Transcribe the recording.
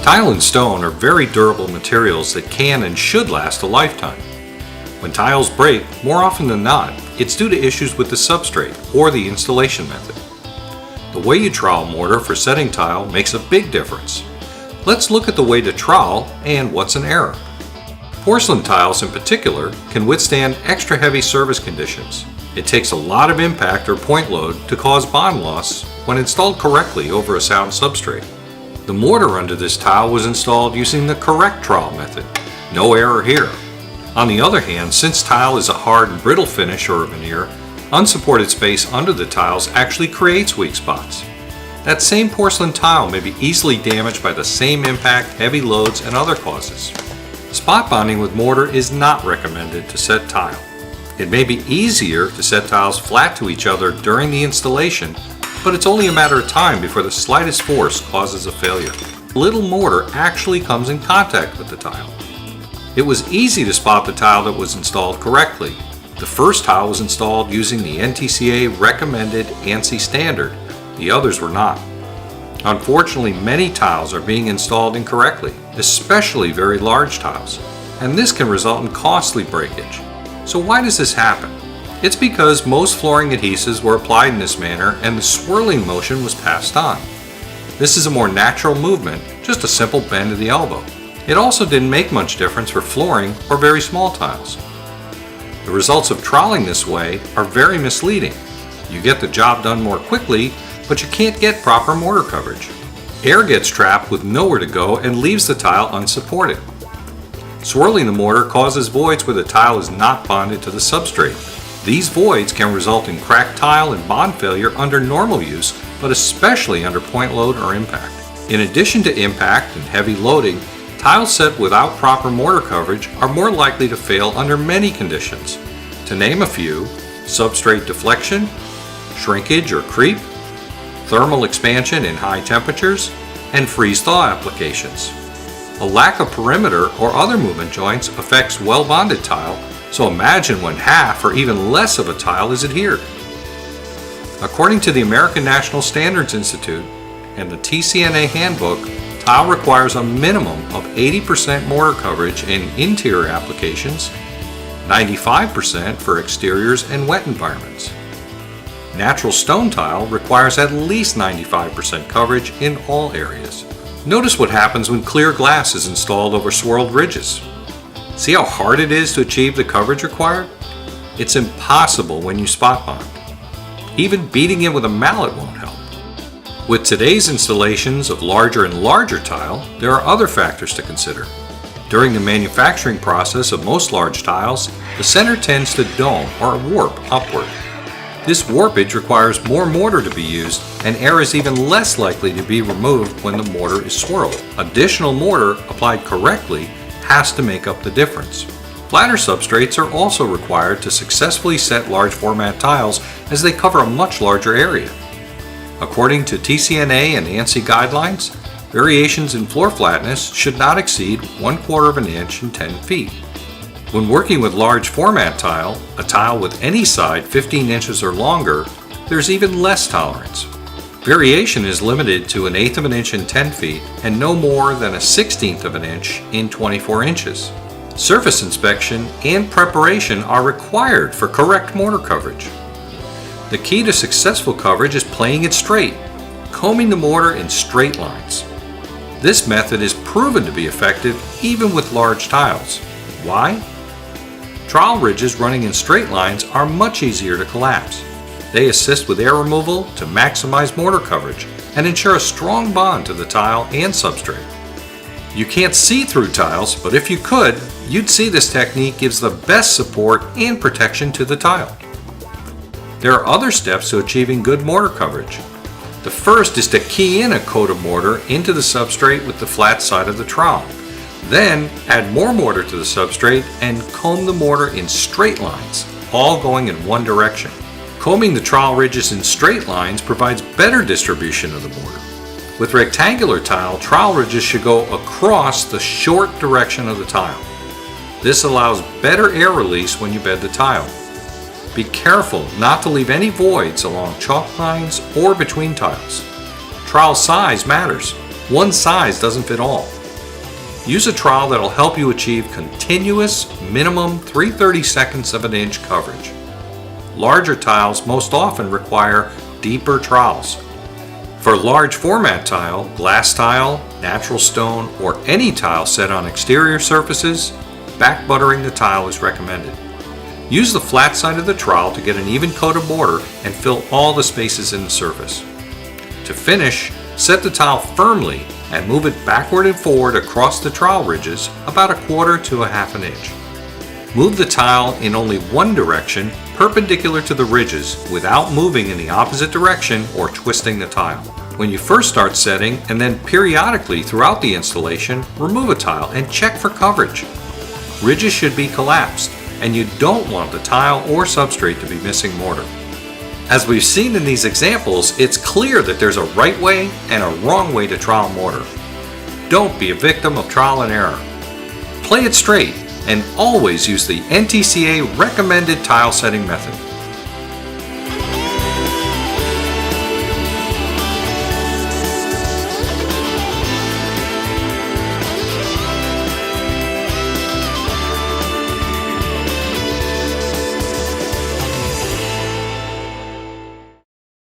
Tile and stone are very durable materials that can and should last a lifetime. When tiles break, more often than not, it's due to issues with the substrate or the installation method. The way you trowel mortar for setting tile makes a big difference. Let's look at the way to trowel and what's an error. Porcelain tiles in particular can withstand extra heavy service conditions. It takes a lot of impact or point load to cause bond loss when installed correctly over a sound substrate. The mortar under this tile was installed using the correct trowel method. No error here. On the other hand, since tile is a hard and brittle finish or a veneer, unsupported space under the tiles actually creates weak spots. That same porcelain tile may be easily damaged by the same impact, heavy loads, and other causes. Spot bonding with mortar is not recommended to set tile. It may be easier to set tiles flat to each other during the installation, but it's only a matter of time before the slightest force causes a failure. Little mortar actually comes in contact with the tile. It was easy to spot the tile that was installed correctly. The first tile was installed using the NTCA recommended ANSI standard. The others were not. Unfortunately, many tiles are being installed incorrectly, especially very large tiles, and this can result in costly breakage. So why does this happen? It's because most flooring adhesives were applied in this manner and the swirling motion was passed on. This is a more natural movement, just a simple bend of the elbow. It also didn't make much difference for flooring or very small tiles. The results of troweling this way are very misleading. You get the job done more quickly, but you can't get proper mortar coverage. Air gets trapped with nowhere to go and leaves the tile unsupported. Swirling the mortar causes voids where the tile is not bonded to the substrate. These voids can result in cracked tile and bond failure under normal use, but especially under point load or impact. In addition to impact and heavy loading, tiles set without proper mortar coverage are more likely to fail under many conditions. To name a few: substrate deflection, shrinkage or creep, thermal expansion in high temperatures, and freeze-thaw applications. A lack of perimeter or other movement joints affects well-bonded tile, so imagine when half or even less of a tile is adhered. According to the American National Standards Institute and the TCNA Handbook, tile requires a minimum of 80% mortar coverage in interior applications, 95% for exteriors and wet environments. Natural stone tile requires at least 95% coverage in all areas. Notice what happens when clear glass is installed over swirled ridges. See how hard it is to achieve the coverage required? It's impossible when you spot bond. Even beating it with a mallet won't help. With today's installations of larger and larger tile, there are other factors to consider. During the manufacturing process of most large tiles, the center tends to dome or warp upward. This warpage requires more mortar to be used, and air is even less likely to be removed when the mortar is swirled. Additional mortar applied correctly has to make up the difference. Flatter substrates are also required to successfully set large format tiles as they cover a much larger area. According to TCNA and ANSI guidelines, variations in floor flatness should not exceed 1/4 of an inch and 10 feet. When working with large format tile, a tile with any side 15 inches or longer, there's even less tolerance. Variation is limited to 1/8 of an inch in 10 feet and no more than 1/16 of an inch in 24 inches. Surface inspection and preparation are required for correct mortar coverage. The key to successful coverage is playing it straight, combing the mortar in straight lines. This method is proven to be effective even with large tiles. Why? Trowel ridges running in straight lines are much easier to collapse. They assist with air removal to maximize mortar coverage and ensure a strong bond to the tile and substrate. You can't see through tiles, but if you could, you'd see this technique gives the best support and protection to the tile. There are other steps to achieving good mortar coverage. The first is to key in a coat of mortar into the substrate with the flat side of the trowel. Then add more mortar to the substrate and comb the mortar in straight lines, all going in one direction. Combing the trowel ridges in straight lines provides better distribution of the mortar. With rectangular tile, trowel ridges should go across the short direction of the tile. This allows better air release when you bed the tile. Be careful not to leave any voids along chalk lines or between tiles. Trowel size matters. One size doesn't fit all. Use a trowel that will help you achieve continuous minimum 3/32 of an inch coverage. Larger tiles most often require deeper trowels. For large format tile, glass tile, natural stone, or any tile set on exterior surfaces, back buttering the tile is recommended. Use the flat side of the trowel to get an even coat of mortar and fill all the spaces in the surface. To finish, set the tile firmly and move it backward and forward across the trowel ridges about 1/4 to 1/2 inch. Move the tile in only one direction, perpendicular to the ridges, without moving in the opposite direction or twisting the tile. When you first start setting, and then periodically throughout the installation, remove a tile and check for coverage. Ridges should be collapsed, and you don't want the tile or substrate to be missing mortar. As we've seen in these examples, it's clear that there's a right way and a wrong way to trowel mortar. Don't be a victim of trial and error. Play it straight and always use the NTCA recommended tile setting method.